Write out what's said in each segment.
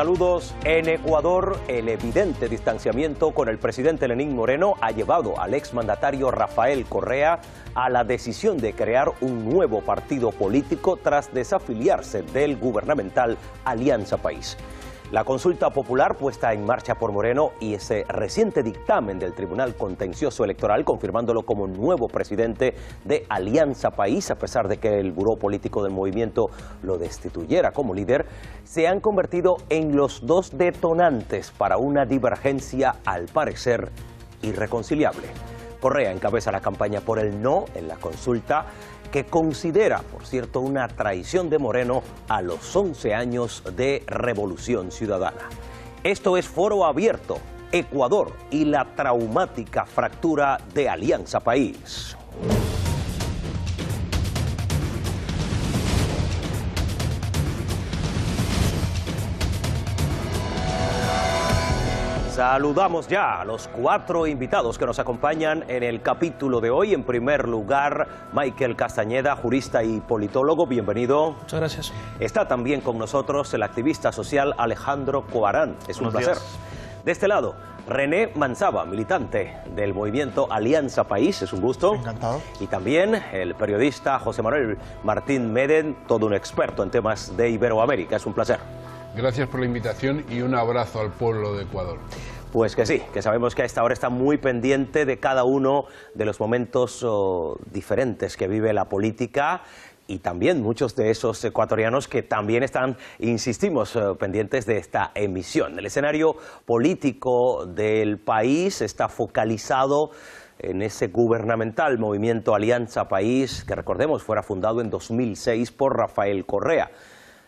Saludos. En Ecuador, el evidente distanciamiento con el presidente Lenín Moreno ha llevado al exmandatario Rafael Correa a la decisión de crear un nuevo partido político tras desafiliarse del gubernamental Alianza País. La consulta popular puesta en marcha por Moreno y ese reciente dictamen del Tribunal Contencioso Electoral confirmándolo como nuevo presidente de Alianza País, a pesar de que el buró político del movimiento lo destituyera como líder, se han convertido en los dos detonantes para una divergencia, al parecer, irreconciliable. Correa encabeza la campaña por el no en la consulta, que considera, por cierto, una traición de Moreno a los 11 años de Revolución Ciudadana. Esto es Foro Abierto, Ecuador y la traumática fractura de Alianza País. Saludamos ya a los 4 invitados que nos acompañan en el capítulo de hoy. En primer lugar, Michael Castañeda, jurista y politólogo. Bienvenido. Muchas gracias. Está también con nosotros el activista social Alejandro Coarán. Es un placer. De este lado, René Manzaba, militante del movimiento Alianza País. Es un gusto. Encantado. Y también el periodista José Manuel Martín Meden, todo un experto en temas de Iberoamérica. Es un placer. Gracias por la invitación y un abrazo al pueblo de Ecuador. Pues que sí, que sabemos que a esta hora está muy pendiente de cada uno de los momentos diferentes que vive la política y también muchos de esos ecuatorianos que también están, insistimos, pendientes de esta emisión. El escenario político del país está focalizado en ese gubernamental movimiento Alianza País, que recordemos fuera fundado en 2006 por Rafael Correa.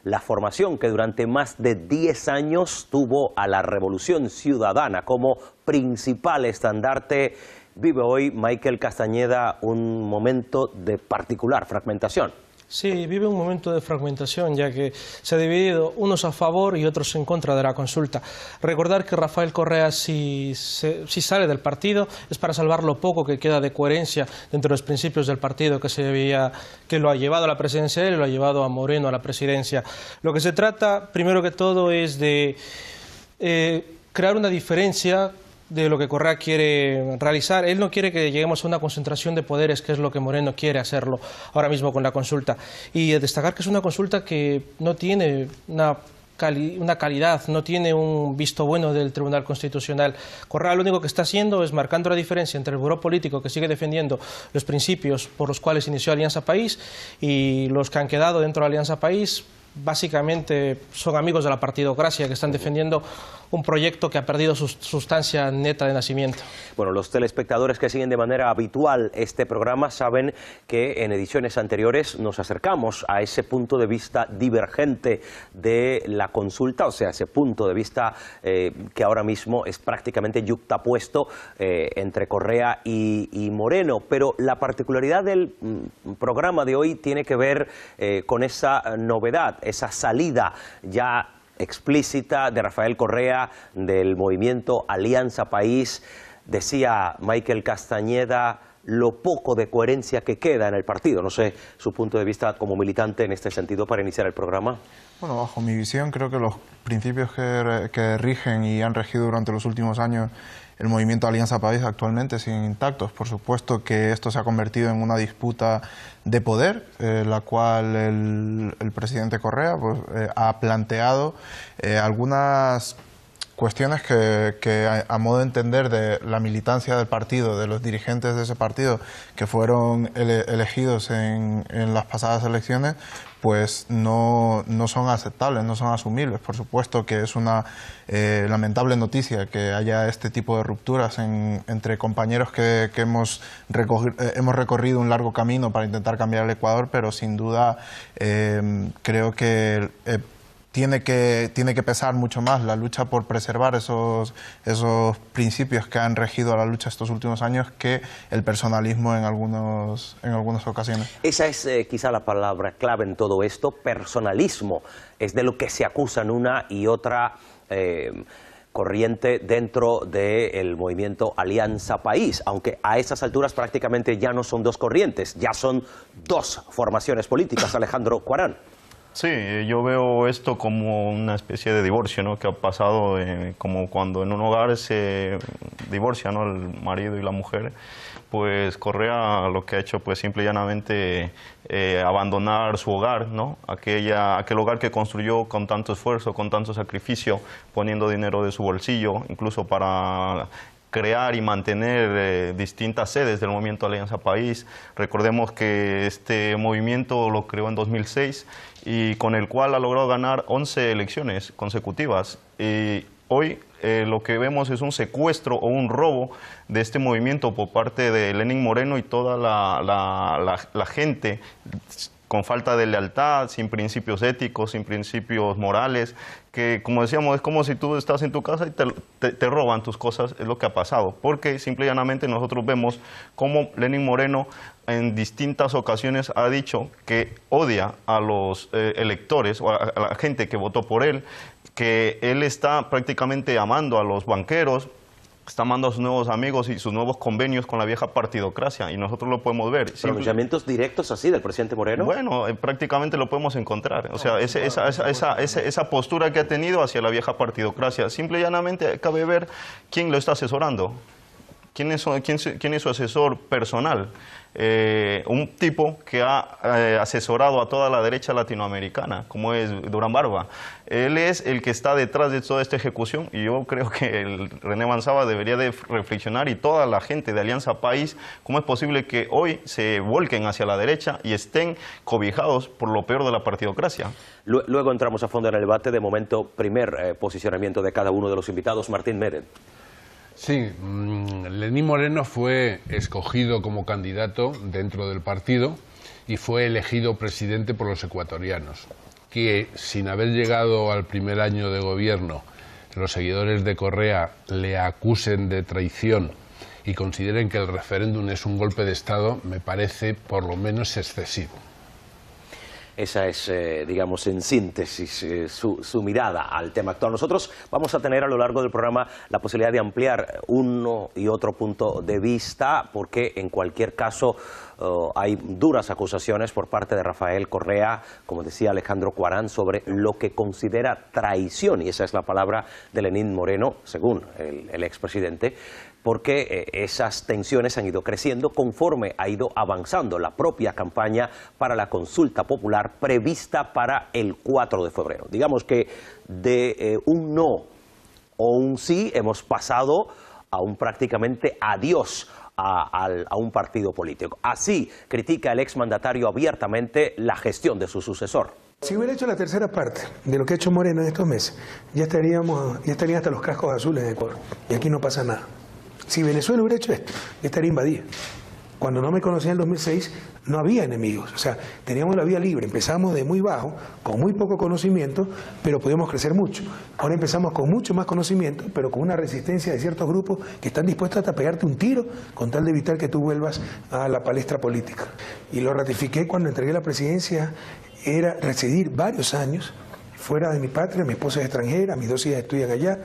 La formación que durante más de 10 años tuvo a la Revolución Ciudadana como principal estandarte, vive hoy, Michael Castañeda, un momento de particular fragmentación. Sí, vive un momento de fragmentación, ya que se ha dividido unos a favor y otros en contra de la consulta. Recordar que Rafael Correa, si sale del partido, es para salvar lo poco que queda de coherencia dentro de los principios del partido que lo ha llevado a la presidencia y lo ha llevado a Moreno a la presidencia. Lo que se trata, primero que todo, es de crear una diferencia de lo que Correa quiere realizar. Él no quiere que lleguemos a una concentración de poderes, que es lo que Moreno quiere hacerlo ahora mismo con la consulta. Y destacar que es una consulta que no tiene una calidad, no tiene un visto bueno del Tribunal Constitucional. Correa lo único que está haciendo es marcando la diferencia entre el buró político, que sigue defendiendo los principios por los cuales inició Alianza País, y los que han quedado dentro de Alianza País básicamente son amigos de la partidocracia, que están defendiendo un proyecto que ha perdido su sustancia neta de nacimiento. Bueno, los telespectadores que siguen de manera habitual este programa saben que en ediciones anteriores nos acercamos a ese punto de vista divergente de la consulta, o sea, ese punto de vista que ahora mismo es prácticamente yuxtapuesto entre Correa y Moreno. Pero la particularidad del programa de hoy tiene que ver con esa novedad, esa salida ya explícita de Rafael Correa del movimiento Alianza País. Decía Michael Castañeda lo poco de coherencia que queda en el partido. No sé su punto de vista como militante en este sentido para iniciar el programa. Bueno, bajo mi visión creo que los principios que rigen y han regido durante los últimos años el movimiento Alianza País actualmente siguen intactos. Por supuesto que esto se ha convertido en una disputa de poder, la cual el presidente Correa ha planteado algunas cuestiones que a modo de entender de la militancia del partido, de los dirigentes de ese partido que fueron elegidos en las pasadas elecciones, pues no son aceptables, no son asumibles. Por supuesto que es una lamentable noticia que haya este tipo de rupturas entre compañeros que hemos recorrido un largo camino para intentar cambiar el Ecuador, pero sin duda creo que tiene que pesar mucho más la lucha por preservar esos principios que han regido a la lucha estos últimos años que el personalismo en algunas ocasiones. Esa es quizá la palabra clave en todo esto, personalismo. Es de lo que se acusan una y otra corriente dentro del movimiento Alianza País, aunque a estas alturas prácticamente ya no son dos corrientes, ya son dos formaciones políticas. Alejandro Coarán. Sí, yo veo esto como una especie de divorcio, ¿no? Que ha pasado como cuando en un hogar se divorcia, ¿no? El marido y la mujer. Pues Correa lo que ha hecho, pues simple y llanamente abandonar su hogar, ¿no? Aquel hogar que construyó con tanto esfuerzo, con tanto sacrificio, poniendo dinero de su bolsillo, incluso para crear y mantener distintas sedes del movimiento Alianza País. Recordemos que este movimiento lo creó en 2006 y con el cual ha logrado ganar 11 elecciones consecutivas. Y hoy lo que vemos es un secuestro o un robo de este movimiento por parte de Lenín Moreno y toda la gente con falta de lealtad, sin principios éticos, sin principios morales, que como decíamos, es como si tú estás en tu casa y te roban tus cosas, es lo que ha pasado, porque simple y llanamente nosotros vemos cómo Lenín Moreno en distintas ocasiones ha dicho que odia a los electores o a la gente que votó por él, que él está prácticamente amando a los banqueros, está amando a sus nuevos amigos y sus nuevos convenios con la vieja partidocracia, y nosotros lo podemos ver. ¿Pronunciamientos directos así del presidente Moreno? Bueno, prácticamente lo podemos encontrar. O sea, esa postura que ha tenido hacia la vieja partidocracia. Simple y llanamente cabe ver quién lo está asesorando. ¿Quién es su asesor personal? Un tipo que ha asesorado a toda la derecha latinoamericana, como es Durán Barba. Él es el que está detrás de toda esta ejecución y yo creo que el René Manzaba debería de reflexionar, y toda la gente de Alianza País, cómo es posible que hoy se volquen hacia la derecha y estén cobijados por lo peor de la partidocracia. Luego entramos a fondo en el debate. De momento, primer posicionamiento de cada uno de los invitados. Martín Mérez. Sí, Lenín Moreno fue escogido como candidato dentro del partido y fue elegido presidente por los ecuatorianos, que sin haber llegado al primer año de gobierno, los seguidores de Correa le acusen de traición y consideren que el referéndum es un golpe de Estado, me parece por lo menos excesivo. Esa es, digamos, en síntesis, su mirada al tema actual. Nosotros vamos a tener a lo largo del programa la posibilidad de ampliar uno y otro punto de vista, porque en cualquier caso hay duras acusaciones por parte de Rafael Correa, como decía Alejandro Cuarán, sobre lo que considera traición, y esa es la palabra de Lenín Moreno, según el expresidente, porque esas tensiones han ido creciendo conforme ha ido avanzando la propia campaña para la consulta popular prevista para el 4 de febrero. Digamos que de un no o un sí hemos pasado a un prácticamente adiós a un partido político. Así critica el exmandatario abiertamente la gestión de su sucesor. Si hubiera hecho la tercera parte de lo que ha hecho Moreno en estos meses, ya estarían hasta los cascos azules en Ecuador, y aquí no pasa nada. Si Venezuela hubiera hecho esto, ya estaría invadida. Cuando no me conocía en 2006, no había enemigos. O sea, teníamos la vía libre. Empezamos de muy bajo, con muy poco conocimiento, pero podíamos crecer mucho. Ahora empezamos con mucho más conocimiento, pero con una resistencia de ciertos grupos que están dispuestos hasta pegarte un tiro con tal de evitar que tú vuelvas a la palestra política. Y lo ratifiqué cuando entregué la presidencia. Era residir varios años fuera de mi patria. Mi esposa es extranjera, mis 2 hijas estudian allá,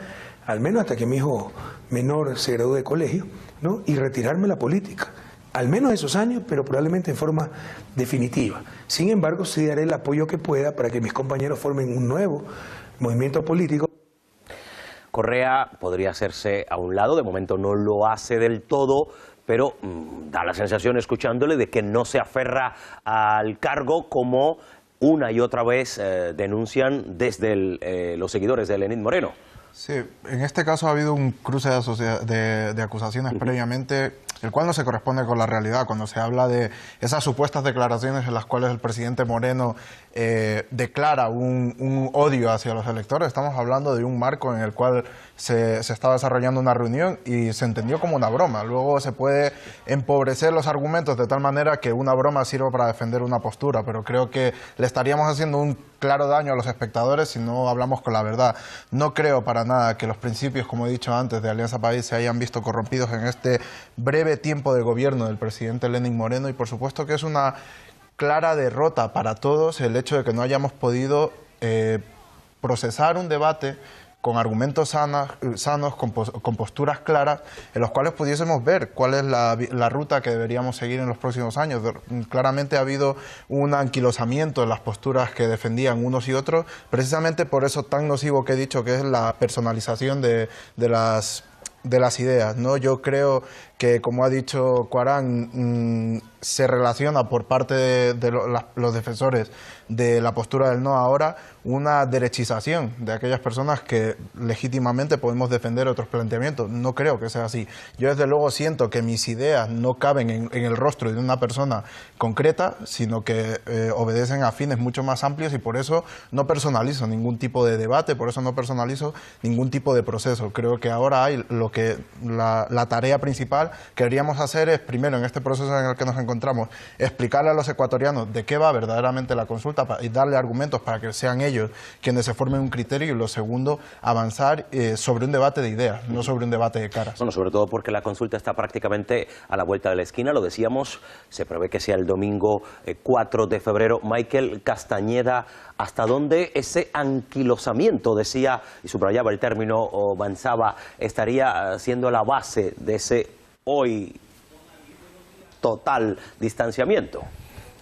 al menos hasta que mi hijo menor se gradúe de colegio, ¿no? Y retirarme de la política. Al menos esos años, pero probablemente en forma definitiva. Sin embargo, sí daré el apoyo que pueda para que mis compañeros formen un nuevo movimiento político. Correa podría hacerse a un lado, de momento no lo hace del todo, pero da la sensación, escuchándole, de que no se aferra al cargo como una y otra vez denuncian desde los seguidores de Lenín Moreno. Sí, en este caso ha habido un cruce de acusaciones previamente, el cual no se corresponde con la realidad. Cuando se habla de esas supuestas declaraciones en las cuales el presidente Moreno declara un odio hacia los electores, estamos hablando de un marco en el cual se estaba desarrollando una reunión y se entendió como una broma. Luego se puede empobrecer los argumentos de tal manera que una broma sirva para defender una postura, pero creo que le estaríamos haciendo un claro daño a los espectadores si no hablamos con la verdad. No creo para nada que los principios, como he dicho antes, de Alianza País se hayan visto corrompidos en este breve tiempo de gobierno del presidente Lenín Moreno, y por supuesto que es una clara derrota para todos el hecho de que no hayamos podido procesar un debate con argumentos sanos, con posturas claras, en los cuales pudiésemos ver cuál es la ruta que deberíamos seguir en los próximos años. Claramente ha habido un anquilosamiento en las posturas que defendían unos y otros, precisamente por eso tan nocivo que he dicho, que es la personalización de las ideas, ¿no? Yo creo que, como ha dicho Cuarán, se relaciona por parte de los defensores de la postura del no ahora una derechización de aquellas personas que legítimamente podemos defender otros planteamientos. No creo que sea así. Yo desde luego siento que mis ideas no caben en el rostro de una persona concreta, sino que obedecen a fines mucho más amplios, y por eso no personalizo ningún tipo de debate, por eso no personalizo ningún tipo de proceso. Creo que ahora hay la tarea principal que deberíamos hacer es, primero, en este proceso en el que nos encontramos, explicarle a los ecuatorianos de qué va verdaderamente la consulta y darle argumentos para que sean ellos quienes se formen un criterio, y lo segundo, avanzar sobre un debate de ideas, no sobre un debate de caras. Bueno, sobre todo porque la consulta está prácticamente a la vuelta de la esquina, lo decíamos, se prevé que sea el domingo 4 de febrero. Michael Castañeda, ¿hasta dónde ese anquilosamiento, decía y subrayaba el término Manzaba, estaría siendo la base de ese hoy total distanciamiento?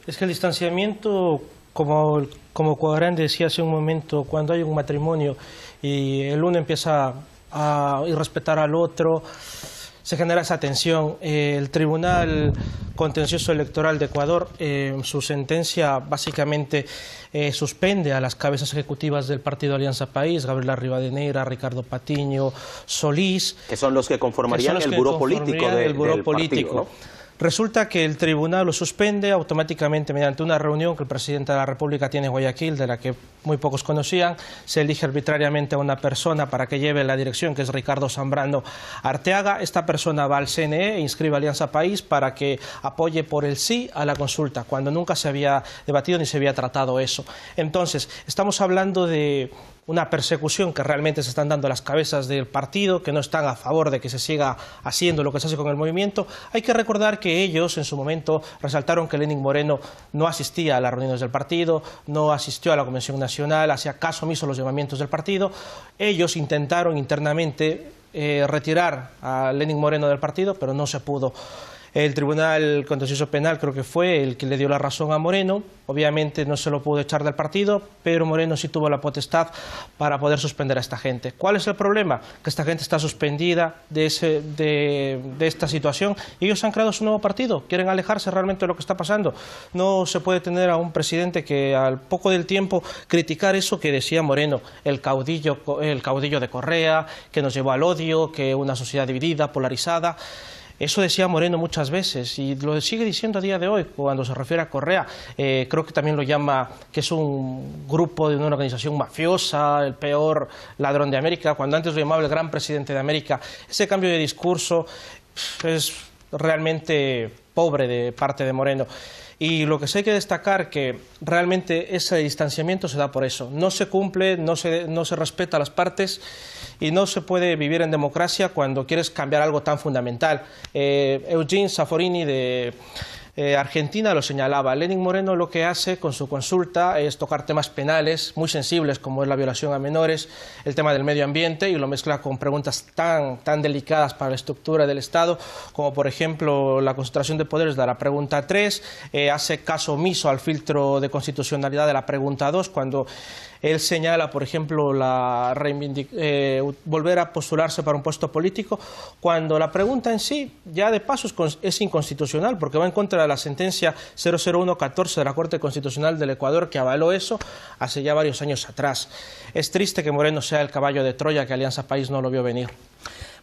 Es que el distanciamiento, como Cuadrán decía hace un momento, cuando hay un matrimonio y el uno empieza a irrespetar al otro, se genera esa tensión. El Tribunal Contencioso Electoral de Ecuador, su sentencia básicamente suspende a las cabezas ejecutivas del partido Alianza País, Gabriela Rivadeneira, Ricardo Patiño, Solís, que son los que conformarían el buró político del partido, ¿no? Resulta que el tribunal lo suspende automáticamente mediante una reunión que el presidente de la República tiene en Guayaquil, de la que muy pocos conocían. Se elige arbitrariamente a una persona para que lleve la dirección, que es Ricardo Zambrano Arteaga. Esta persona va al CNE e inscribe a Alianza País para que apoye por el sí a la consulta, cuando nunca se había debatido ni se había tratado eso. Entonces, estamos hablando de una persecución que realmente se están dando las cabezas del partido, que no están a favor de que se siga haciendo lo que se hace con el movimiento. Hay que recordar que ellos en su momento resaltaron que Lenín Moreno no asistía a las reuniones del partido, no asistió a la Convención Nacional, hacía caso omiso a los llamamientos del partido. Ellos intentaron internamente retirar a Lenín Moreno del partido, pero no se pudo. El Tribunal Contencioso Penal creo que fue el que le dio la razón a Moreno. Obviamente no se lo pudo echar del partido, pero Moreno sí tuvo la potestad para poder suspender a esta gente. ¿Cuál es el problema? Que esta gente está suspendida de esta situación y ellos han creado su nuevo partido. Quieren alejarse realmente de lo que está pasando. No se puede tener a un presidente que al poco del tiempo criticar eso que decía Moreno, el caudillo de Correa, que nos llevó al odio, que una sociedad dividida, polarizada. Eso decía Moreno muchas veces y lo sigue diciendo a día de hoy cuando se refiere a Correa. Creo que también lo llama que es un grupo de una organización mafiosa, el peor ladrón de América, cuando antes lo llamaba el gran presidente de América. Ese cambio de discurso es realmente pobre de parte de Moreno. Y lo que sí hay que destacar que realmente ese distanciamiento se da por eso. No se cumple, no se respeta a las partes y no se puede vivir en democracia cuando quieres cambiar algo tan fundamental. Eugene Zafforini de Argentina lo señalaba. Lenín Moreno lo que hace con su consulta es tocar temas penales muy sensibles como es la violación a menores, el tema del medio ambiente, y lo mezcla con preguntas tan delicadas para la estructura del Estado como por ejemplo la concentración de poderes de la pregunta 3, hace caso omiso al filtro de constitucionalidad de la pregunta 2 cuando él señala, por ejemplo, volver a postularse para un puesto político, cuando la pregunta en sí, ya de paso, es inconstitucional, porque va en contra de la sentencia 00114 de la Corte Constitucional del Ecuador, que avaló eso hace ya varios años atrás. Es triste que Moreno sea el caballo de Troya, que Alianza País no lo vio venir.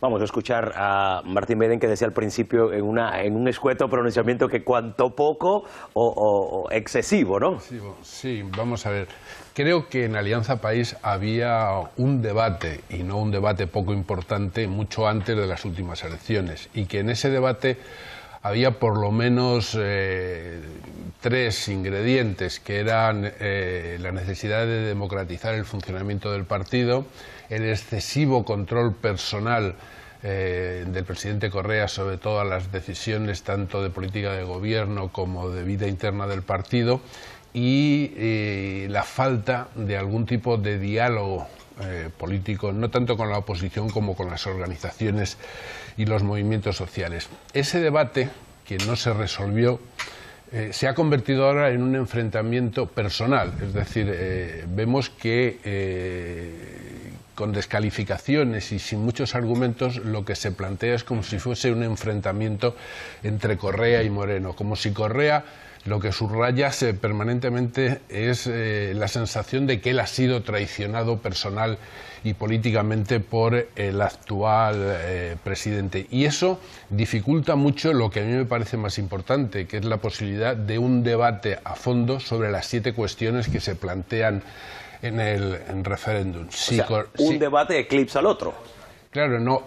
Vamos a escuchar a Martín Beden, que decía al principio en un escueto pronunciamiento que cuanto poco o excesivo, ¿no? Sí, vamos a ver. Creo que en Alianza País había un debate, y no un debate poco importante, mucho antes de las últimas elecciones, y que en ese debate había por lo menos 3 ingredientes, que eran la necesidad de democratizar el funcionamiento del partido, el excesivo control personal del presidente Correa sobre todas las decisiones, tanto de política de gobierno como de vida interna del partido, y la falta de algún tipo de diálogo político, no tanto con la oposición como con las organizaciones y los movimientos sociales. Ese debate, que no se resolvió, se ha convertido ahora en un enfrentamiento personal, es decir, vemos que con descalificaciones y sin muchos argumentos lo que se plantea es como si fuese un enfrentamiento entre Correa y Moreno, como si Correa lo que subraya permanentemente es la sensación de que él ha sido traicionado personal y políticamente por el actual presidente. Y eso dificulta mucho lo que a mí me parece más importante, que es la posibilidad de un debate a fondo sobre las 7 cuestiones que se plantean en el referéndum. Sí, o sea, un debate eclipsa al otro. Claro, no.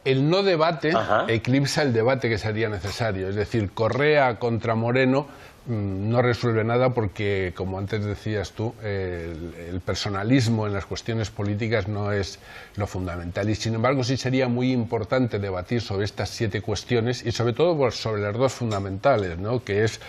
El no debate eclipsa el debate que sería necesario. Es decir, Correa contra Moreno no resuelve nada porque, como antes decías tú, el personalismo en las cuestiones políticas no es lo fundamental. Y sin embargo sí sería muy importante debatir sobre estas 7 cuestiones y sobre todo sobre las 2 fundamentales, ¿no?, que es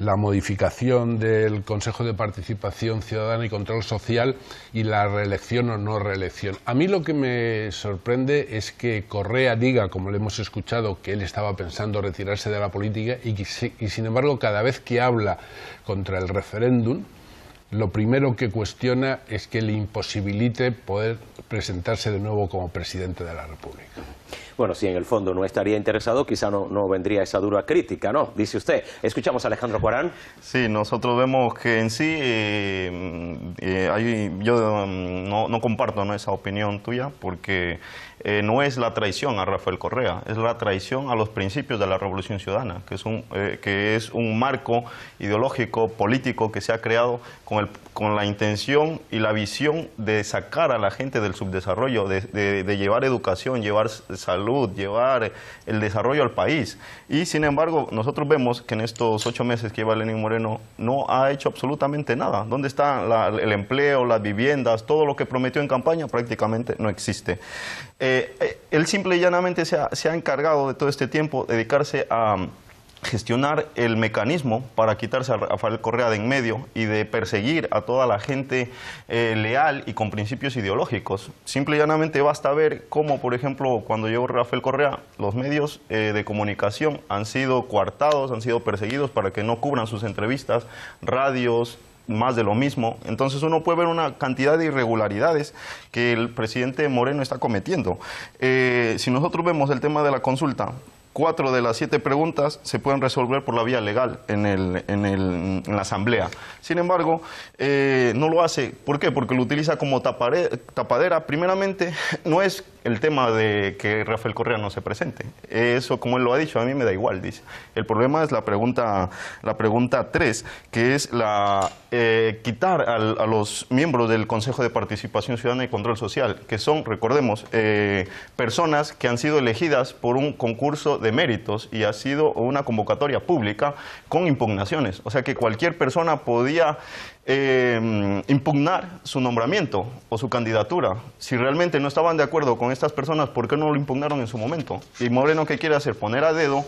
la modificación del Consejo de Participación Ciudadana y Control Social y la reelección o no reelección. A mí lo que me sorprende es que Correa diga, como le hemos escuchado, que él estaba pensando retirarse de la política y sin embargo cada vez que habla contra el referéndum, lo primero que cuestiona es que le imposibilite poder presentarse de nuevo como presidente de la República. Bueno, si en el fondo no estaría interesado, quizá no vendría esa dura crítica, ¿no? Dice usted. Escuchamos a Alejandro Cuarán. Sí, nosotros vemos que en sí, yo no comparto, ¿no?, esa opinión tuya, porque no es la traición a Rafael Correa, es la traición a los principios de la Revolución Ciudadana, que es un marco ideológico, político, que se ha creado con la intención y la visión de sacar a la gente del subdesarrollo, de llevar educación, llevar salud, llevar el desarrollo al país. Y sin embargo, nosotros vemos que en estos 8 meses que lleva Lenín Moreno no ha hecho absolutamente nada. ¿Dónde está el empleo, las viviendas? Todo lo que prometió en campaña prácticamente no existe. Él simple y llanamente se ha encargado de todo este tiempo dedicarse a gestionar el mecanismo para quitarse a Rafael Correa de en medio y de perseguir a toda la gente leal y con principios ideológicos. Simple y llanamente basta ver cómo, por ejemplo, cuando llegó Rafael Correa, los medios de comunicación han sido coartados, han sido perseguidos para que no cubran sus entrevistas, radios, más de lo mismo. Entonces uno puede ver una cantidad de irregularidades que el presidente Moreno está cometiendo. Si nosotros vemos el tema de la consulta, 4 de las 7 preguntas se pueden resolver por la vía legal en la Asamblea. Sin embargo, no lo hace. ¿Por qué? Porque lo utiliza como tapadera. Primeramente, no es el tema de que Rafael Correa no se presente. Eso, como él lo ha dicho, a mí me da igual, dice. El problema es la pregunta 3, que es quitar a los miembros del Consejo de Participación Ciudadana y Control Social, que son, recordemos, personas que han sido elegidas por un concurso de méritos y ha sido una convocatoria pública con impugnaciones. O sea que cualquier persona podía impugnar su nombramiento o su candidatura. Si realmente no estaban de acuerdo con estas personas, ¿por qué no lo impugnaron en su momento? Y Moreno, ¿qué quiere hacer? Poner a dedo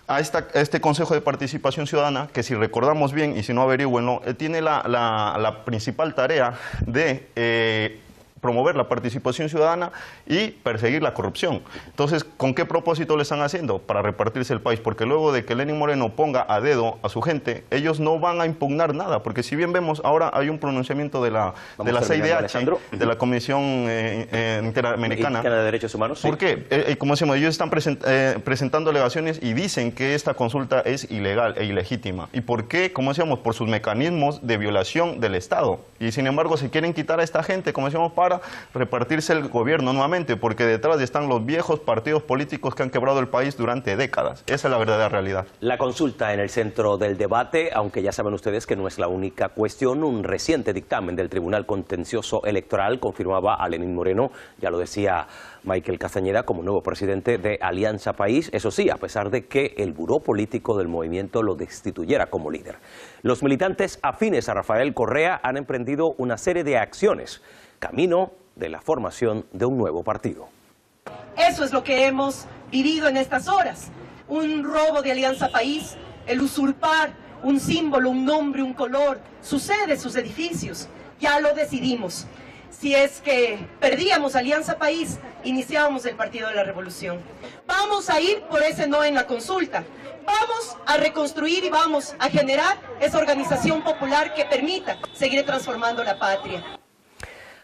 a este Consejo de Participación Ciudadana, que si recordamos bien y si no averígüenlo, tiene la principal tarea de promover la participación ciudadana y perseguir la corrupción. Entonces, ¿con qué propósito lo están haciendo? Para repartirse el país, porque luego de que Lenín Moreno ponga a dedo a su gente, ellos no van a impugnar nada, porque si bien vemos, ahora hay un pronunciamiento de la CIDH, de la Comisión Interamericana de Derechos Humanos. ¿Por qué? Como decimos, ellos están presentando alegaciones y dicen que esta consulta es ilegal e ilegítima. ¿Y por qué? Como decíamos, por sus mecanismos de violación del Estado. Y sin embargo, se quieren quitar a esta gente, como decíamos, para repartirse el gobierno nuevamente, porque detrás están los viejos partidos políticos que han quebrado el país durante décadas. Esa es la verdadera realidad. La consulta en el centro del debate, aunque ya saben ustedes que no es la única cuestión. Un reciente dictamen del Tribunal Contencioso Electoral confirmaba a Lenín Moreno, ya lo decía Michael Castañeda, como nuevo presidente de Alianza País, eso sí, a pesar de que el buró político del movimiento lo destituyera como líder. Los militantes afines a Rafael Correa han emprendido una serie de acciones camino de la formación de un nuevo partido. Eso es lo que hemos vivido en estas horas. Un robo de Alianza País, el usurpar un símbolo, un nombre, un color, sus sedes, sus edificios. Ya lo decidimos. si es que perdíamos Alianza País, iniciábamos el Partido de la Revolución. Vamos a ir por ese no en la consulta. Vamos a reconstruir y vamos a generar esa organización popular que permita seguir transformando la patria.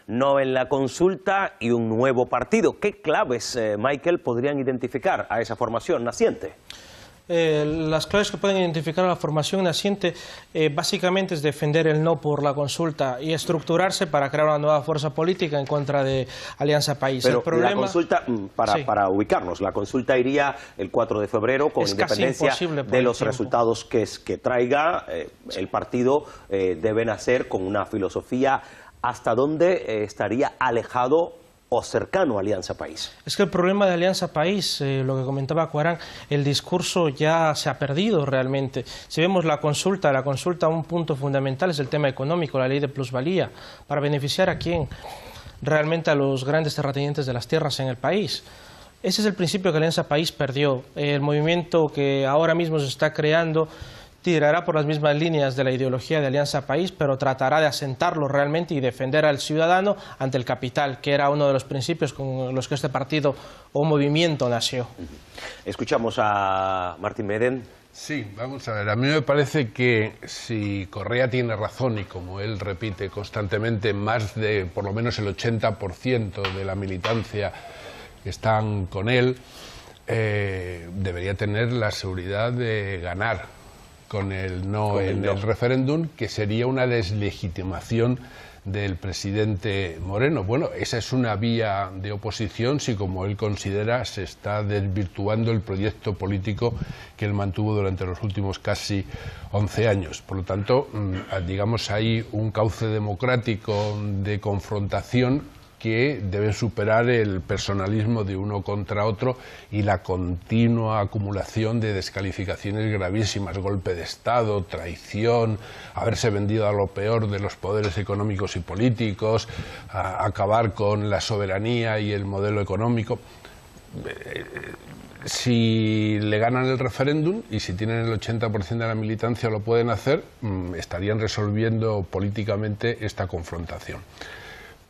No en la consulta y un nuevo partido. ¿Qué claves, Michael, podrían identificar a esa formación naciente? Las claves que pueden identificar a la formación naciente básicamente es defender el no por la consulta y estructurarse para crear una nueva fuerza política en contra de Alianza País. Pero la consulta, para ubicarnos, la consulta iría el 4 de febrero con independencia de los resultados que traiga el partido. Deben hacer con una filosofía hasta dónde estaría alejado o cercano a Alianza País. Es que el problema de Alianza País, lo que comentaba Cuarán, el discurso ya se ha perdido realmente. Si vemos la consulta, un punto fundamental es el tema económico, la ley de plusvalía. ¿Para beneficiar a quién? Realmente a los grandes terratenientes de las tierras en el país. Ese es el principio que Alianza País perdió. El movimiento que ahora mismo se está creando tirará por las mismas líneas de la ideología de Alianza País, pero tratará de asentarlo realmente y defender al ciudadano ante el capital, que era uno de los principios con los que este partido o movimiento nació. Escuchamos a Martín Medem. Sí, vamos a ver, a mí me parece que si Correa tiene razón y como él repite constantemente, más de por lo menos el 80% de la militancia que están con él, debería tener la seguridad de ganar con el no en el referéndum, que sería una deslegitimación del presidente Moreno. Bueno, esa es una vía de oposición si, como él considera, se está desvirtuando el proyecto político que él mantuvo durante los últimos casi 11 años. Por lo tanto, digamos, hay un cauce democrático de confrontación que debe superar el personalismo de uno contra otro y la continua acumulación de descalificaciones gravísimas, golpe de Estado, traición, haberse vendido a lo peor de los poderes económicos y políticos, acabar con la soberanía y el modelo económico. Si le ganan el referéndum y si tienen el 80% de la militancia lo pueden hacer, estarían resolviendo políticamente esta confrontación.